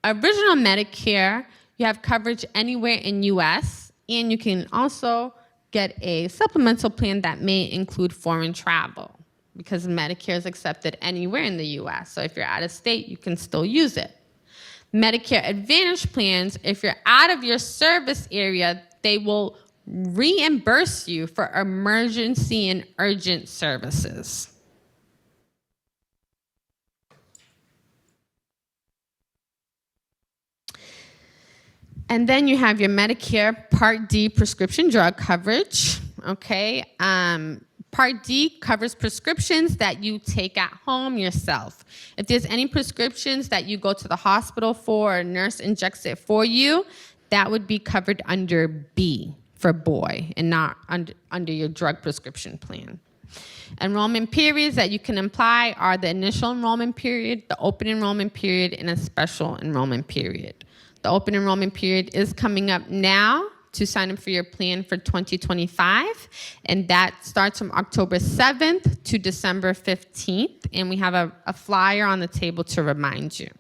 Original Medicare, you have coverage anywhere in U.S., and you can also get a supplemental plan that may include foreign travel because Medicare is accepted anywhere in the U.S. So if you're out of state, you can still use it. Medicare Advantage plans, if you're out of your service area, they will reimburse you for emergency and urgent services. And then you have your Medicare Part D prescription drug coverage, okay? Part D covers prescriptions that you take at home yourself. If there's any prescriptions that you go to the hospital for, or a nurse injects it for you, that would be covered under B for boy and not under your drug prescription plan. Enrollment periods that you can apply are the initial enrollment period, the open enrollment period, and a special enrollment period. The open enrollment period is coming up now to sign up for your plan for 2025, and that starts from October 7th to December 15th, and we have a flyer on the table to remind you.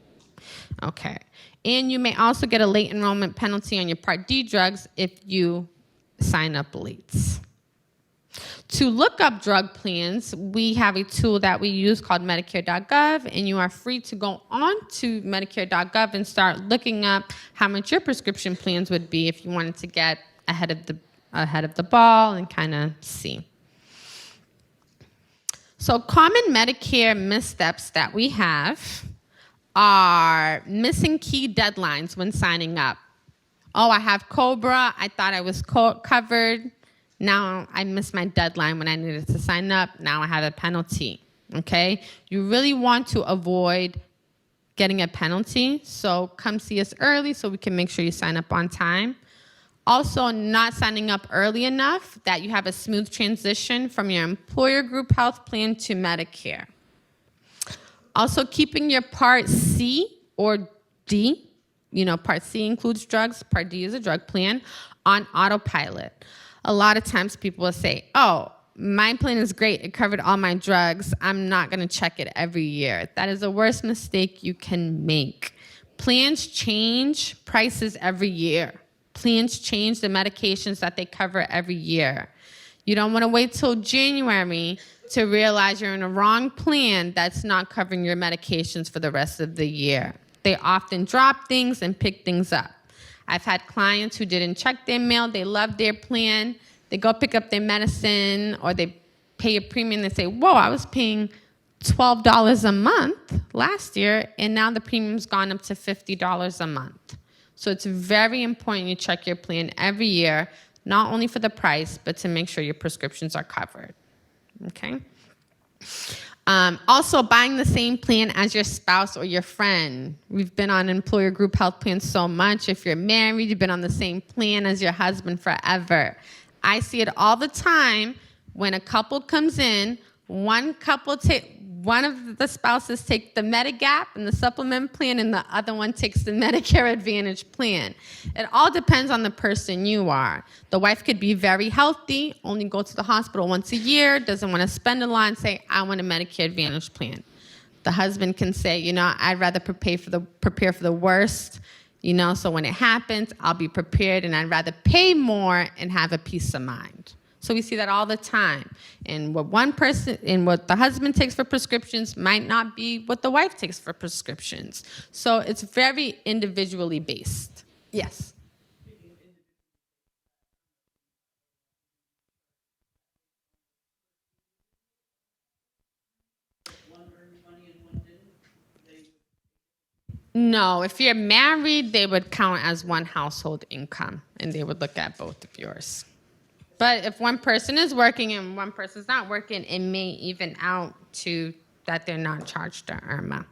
Okay, and you may also get a late enrollment penalty on your Part D drugs if you sign up late. To look up drug plans, we have a tool that we use called Medicare.gov, and you are free to go on to Medicare.gov and start looking up how much your prescription plans would be if you wanted to get ahead of the ball and kind of see. So common Medicare missteps that we have are missing key deadlines when signing up. Oh, I have COBRA. I thought I was covered. Now I missed my deadline when I needed to sign up. Now I have a penalty, okay? You really want to avoid getting a penalty, so come see us early so we can make sure you sign up on time. Also, not signing up early enough that you have a smooth transition from your employer group health plan to Medicare. Also, keeping your Part C or D, Part C includes drugs, Part D is a drug plan, on autopilot. A lot of times people will say, oh, my plan is great. It covered all my drugs. I'm not going to check it every year. That is the worst mistake you can make. Plans change prices every year. Plans change the medications that they cover every year. You don't want to wait till January to realize you're in a wrong plan that's not covering your medications for the rest of the year. They often drop things and pick things up. I've had clients who didn't check their mail. They loved their plan. They go pick up their medicine or they pay a premium. They say, whoa, I was paying $12 a month last year, and now the premium's gone up to $50 a month. So it's very important you check your plan every year, not only for the price, but to make sure your prescriptions are covered, okay? Also, buying the same plan as your spouse or your friend. We've been on employer group health plans so much. If you're married, you've been on the same plan as your husband forever. I see it all the time when a couple comes in, one of the spouses take the Medigap and the supplement plan, and the other one takes the Medicare Advantage plan. It all depends on the person you are. The wife could be very healthy, only go to the hospital once a year, doesn't want to spend a lot, and say, I want a Medicare Advantage plan. The husband can say, I'd rather prepare for the worst, so when it happens, I'll be prepared, and I'd rather pay more and have a peace of mind. So we see that all the time. And what the husband takes for prescriptions might not be what the wife takes for prescriptions. So it's very individually based. Yes. No, if you're married, they would count as one household income, and they would look at both of yours. But if one person is working and one person's not working, it may even out to that they're not charged to IRMA.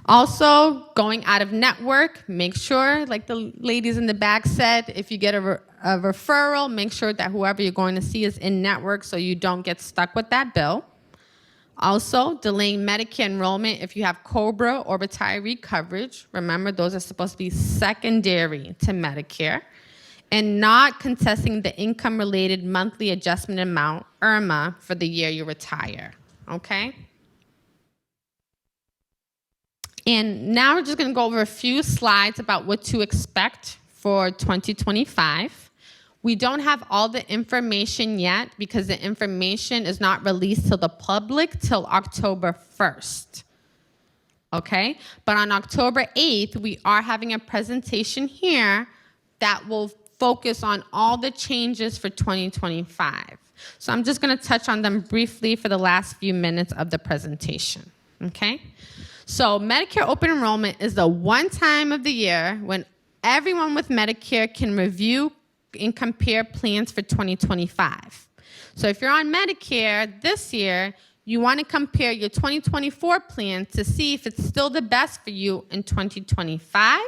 Also, going out of network, make sure, like the ladies in the back said, if you get a referral, make sure that whoever you're going to see is in network so you don't get stuck with that bill. Also, delaying Medicare enrollment if you have COBRA or retiree coverage. Remember, those are supposed to be secondary to Medicare. And not contesting the income-related monthly adjustment amount, IRMA, for the year you retire, okay? And now we're just going to go over a few slides about what to expect for 2025. We don't have all the information yet because the information is not released to the public till October 1st. Okay? But on October 8th, we are having a presentation here that will focus on all the changes for 2025. So I'm just going to touch on them briefly for the last few minutes of the presentation. Okay? So Medicare Open Enrollment is the one time of the year when everyone with Medicare can review and compare plans for 2025. So if you're on Medicare this year, you want to compare your 2024 plan to see if it's still the best for you in 2025.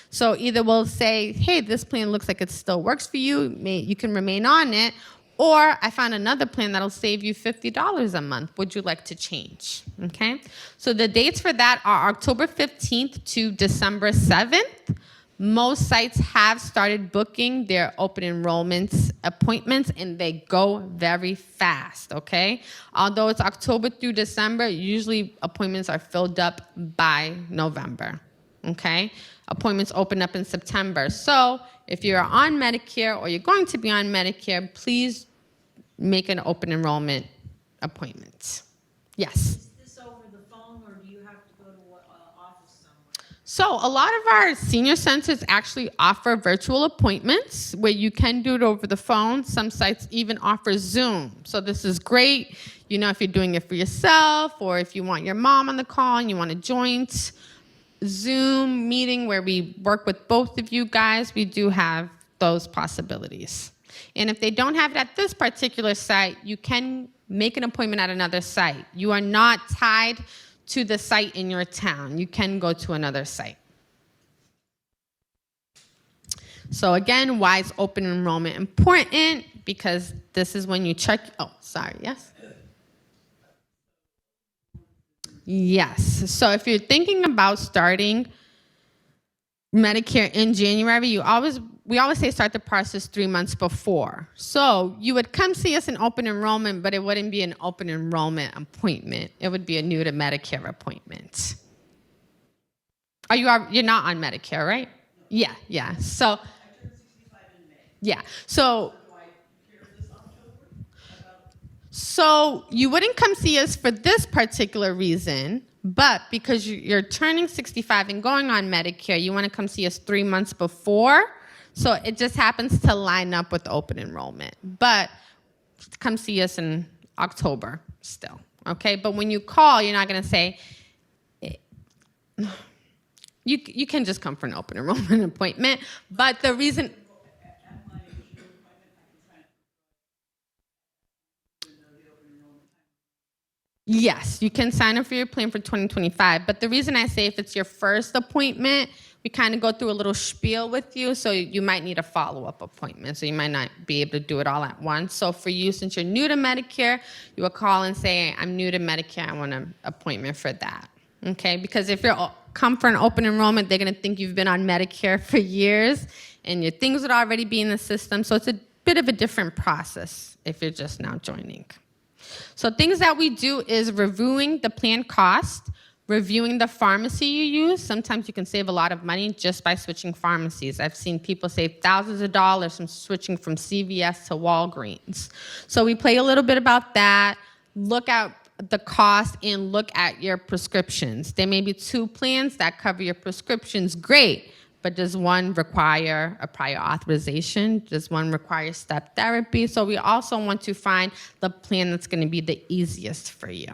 So either we'll say, hey, this plan looks like it still works for you, you can remain on it, or I found another plan that'll save you $50 a month. Would you like to change? Okay? So the dates for that are October 15th to December 7th. Most sites have started booking their open enrollment appointments, and they go very fast, okay? Although it's October through December, usually appointments are filled up by November, okay? Appointments open up in September. So if you're on Medicare or you're going to be on Medicare, please make an open enrollment appointment. Yes? Is this over the phone, or do you have to go to office somewhere? So a lot of our senior centers actually offer virtual appointments where you can do it over the phone. Some sites even offer Zoom. So this is great, you know, if you're doing it for yourself or if you want your mom on the call and you want a joint Zoom meeting where we work with both of you guys, we do have those possibilities. And if they don't have it at this particular site, you can make an appointment at another site. You are not tied to the site in your town. You can go to another site. So again, why is open enrollment important? Because this is when you check, oh, sorry, yes? Yes, so if you're thinking about starting Medicare in January, we always say start the process 3 months before. So you would come see us in open enrollment, but it wouldn't be an open enrollment appointment. It would be a new to Medicare appointment. You're not on Medicare, right? Yeah. So, I turned 65 in May. yeah. So, Do I hear this October? so you wouldn't come see us for this particular reason, but because you're turning 65 and going on Medicare, you want to come see us 3 months before. So it just happens to line up with open enrollment. But come see us in October still, okay? But when you call, you're not going to say, you can just come for an open enrollment appointment. But the reason... At my initial appointment, I can sign up for the open enrollment time. Yes, you can sign up for your plan for 2025. But the reason I say if it's your first appointment, we kind of go through a little spiel with you, so you might need a follow-up appointment. So you might not be able to do it all at once. So for you, since you're new to Medicare, you will call and say, I'm new to Medicare, I want an appointment for that. Okay, because if you're come for an open enrollment, they're going to think you've been on Medicare for years, and your things would already be in the system. So it's a bit of a different process if you're just now joining. So things that we do is reviewing the plan cost, Reviewing the pharmacy you use. Sometimes you can save a lot of money just by switching pharmacies. I've seen people save thousands of dollars from switching from CVS to Walgreens. So we play a little bit about that. Look at the cost and look at your prescriptions. There may be 2 plans that cover your prescriptions. Great. But does one require a prior authorization? Does one require step therapy? So we also want to find the plan that's going to be the easiest for you.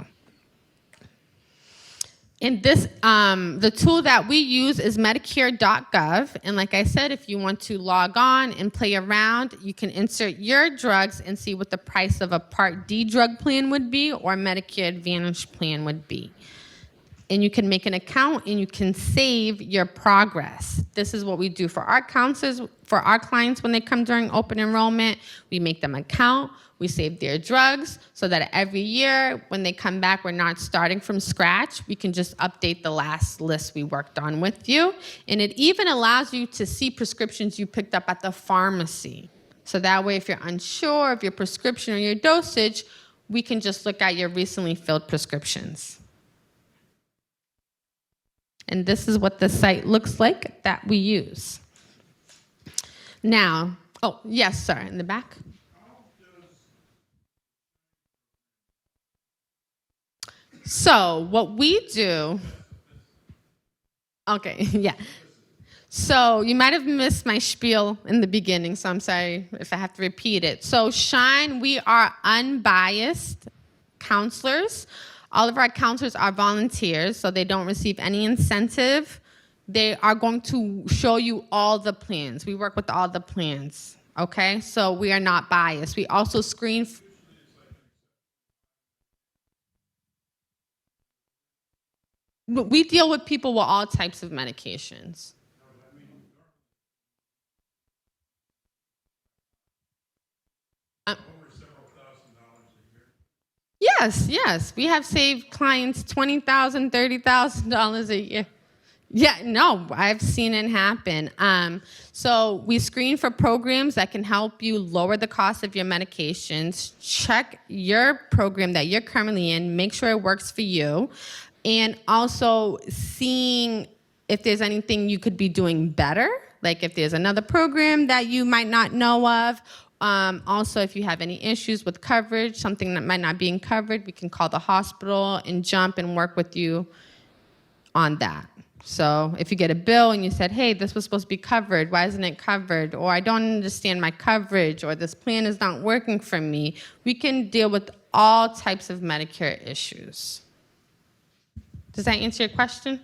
And this, the tool that we use is Medicare.gov. And like I said, if you want to log on and play around, you can insert your drugs and see what the price of a Part D drug plan would be or Medicare Advantage plan would be. And you can make an account and you can save your progress. This is what we do for our counselors, for our clients when they come during open enrollment. We make them an account, we save their drugs so that every year when they come back, we're not starting from scratch. We can just update the last list we worked on with you. And it even allows you to see prescriptions you picked up at the pharmacy. So that way, if you're unsure of your prescription or your dosage, we can just look at your recently filled prescriptions. And this is what the site looks like that we use. Now, oh, yes, sir, in the back. So what we do, okay, yeah. So you might have missed my spiel in the beginning, so I'm sorry if I have to repeat it. So SHINE, we are unbiased counselors. All of our counselors are volunteers, so they don't receive any incentive. They are going to show you all the plans. We work with all the plans, okay? So we are not biased. We also screen. We deal with people with all types of medications. Yes. We have saved clients $20,000, $30,000 a year. Yeah, no, I've seen it happen. So we screen for programs that can help you lower the cost of your medications. Check your program that you're currently in. Make sure it works for you. And also seeing if there's anything you could be doing better, like if there's another program that you might not know of. Also, if you have any issues with coverage, something that might not be covered, we can call the hospital and jump and work with you on that. So if you get a bill and you said, hey, this was supposed to be covered, why isn't it covered? Or I don't understand my coverage, or this plan is not working for me, we can deal with all types of Medicare issues. Does that answer your question?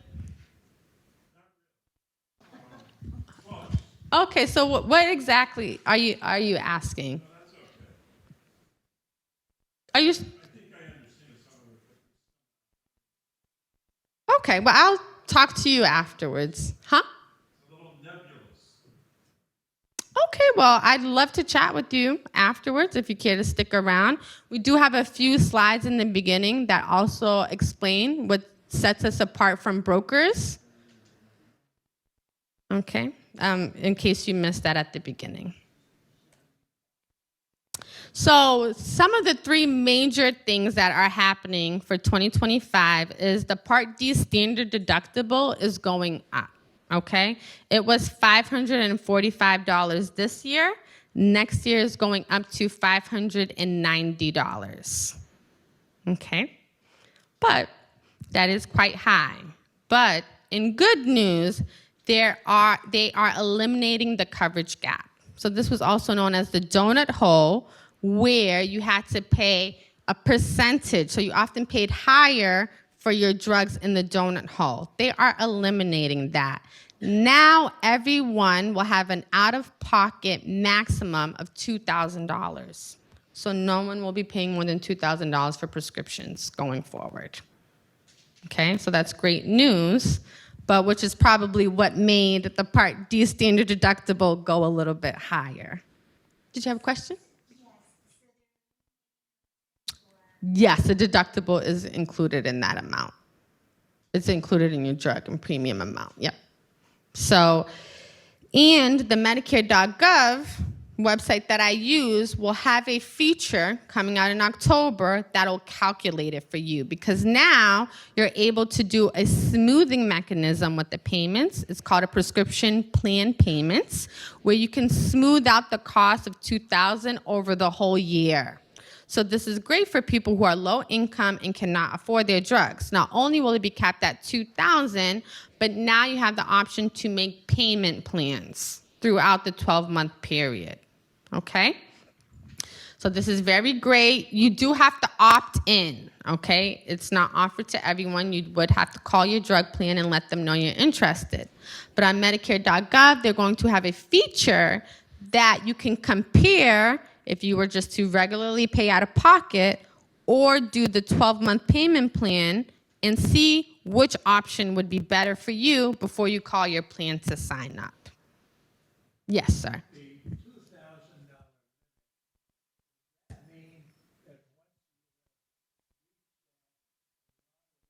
Okay, so what exactly are you asking? Are you? I think I understand some of it. Okay, well, I'll talk to you afterwards. Huh? It's a little nebulous. Okay, well, I'd love to chat with you afterwards if you care to stick around. We do have a few slides in the beginning that also explain what sets us apart from brokers. Okay. In case you missed that at the beginning. So some of the 3 major things that are happening for 2025 is the Part D standard deductible is going up, okay? It was $545 this year. Next year is going up to $590, okay? But that is quite high. But in good news, they are eliminating the coverage gap. So this was also known as the donut hole, where you had to pay a percentage. So you often paid higher for your drugs in the donut hole. They are eliminating that. Now everyone will have an out-of-pocket maximum of $2,000. So no one will be paying more than $2,000 for prescriptions going forward. Okay, so that's great news, but which is probably what made the Part D standard deductible go a little bit higher. Did you have a question? Yes, the deductible is included in that amount. It's included in your drug and premium amount, yep. So, and the Medicare.gov website that I use will have a feature coming out in October that'll calculate it for you, because now you're able to do a smoothing mechanism with the payments. It's called a prescription plan payments, where you can smooth out the cost of $2,000 over the whole year. So this is great for people who are low income and cannot afford their drugs. Not only will it be capped at $2,000, but now you have the option to make payment plans throughout the 12-month period. Okay? So this is very great. You do have to opt in, okay? It's not offered to everyone. You would have to call your drug plan and let them know you're interested. But on Medicare.gov, they're going to have a feature that you can compare if you were just to regularly pay out of pocket or do the 12-month payment plan and see which option would be better for you before you call your plan to sign up. Yes, sir. The $2,000 mean that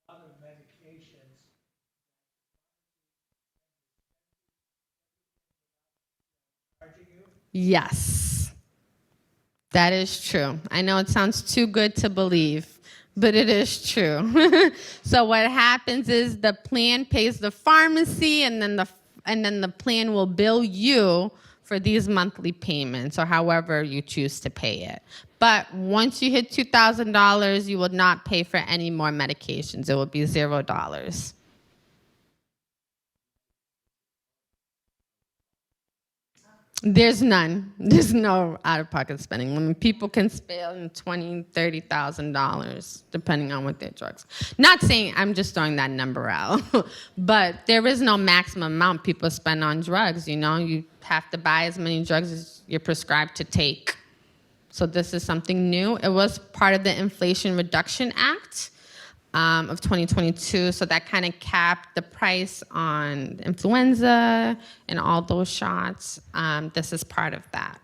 a lot of medications charging you? Yes, that is true. I know it sounds too good to believe, but it is true. So what happens is the plan pays the pharmacy, and then the plan will bill you for these monthly payments or however you choose to pay it. But once you hit $2,000, you will not pay for any more medications. It will be $0. There's none. There's no out-of-pocket spending. I mean, people can spend $20,000, $30,000 depending on what their drugs. Not saying I'm just throwing that number out, but there is no maximum amount people spend on drugs. You know, you have to buy as many drugs as you're prescribed to take. So this is something new. It was part of the Inflation Reduction Act of 2022, so that kind of capped the price on influenza and all those shots. This is part of that.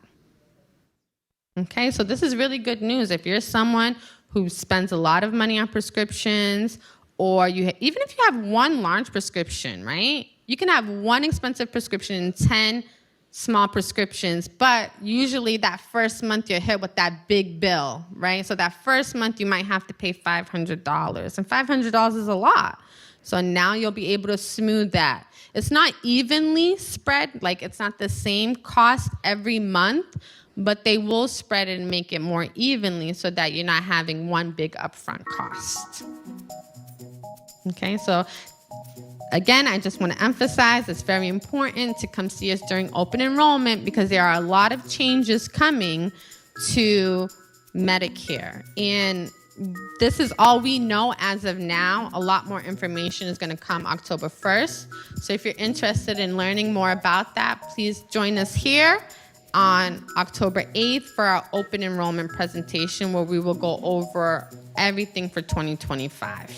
Okay, so this is really good news. If you're someone who spends a lot of money on prescriptions, or even if you have one large prescription, right? You can have one expensive prescription and 10 small prescriptions, but usually that first month you're hit with that big bill, right? So that first month you might have to pay $500, and $500 is a lot. So now you'll be able to smooth that. It's not evenly spread, like it's not the same cost every month, but they will spread it and make it more evenly so that you're not having one big upfront cost. Okay, so again, I just want to emphasize it's very important to come see us during open enrollment, because there are a lot of changes coming to Medicare. And this is all we know as of now. A lot more information is going to come October 1st. So if you're interested in learning more about that, please join us here on October 8th for our open enrollment presentation, where we will go over everything for 2025.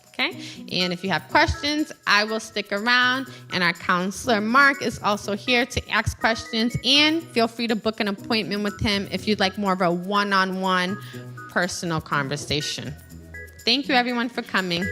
Okay? And if you have questions, I will stick around, and our counselor Mark is also here to ask questions, and feel free to book an appointment with him if you'd like more of a one-on-one personal conversation. Thank you everyone for coming.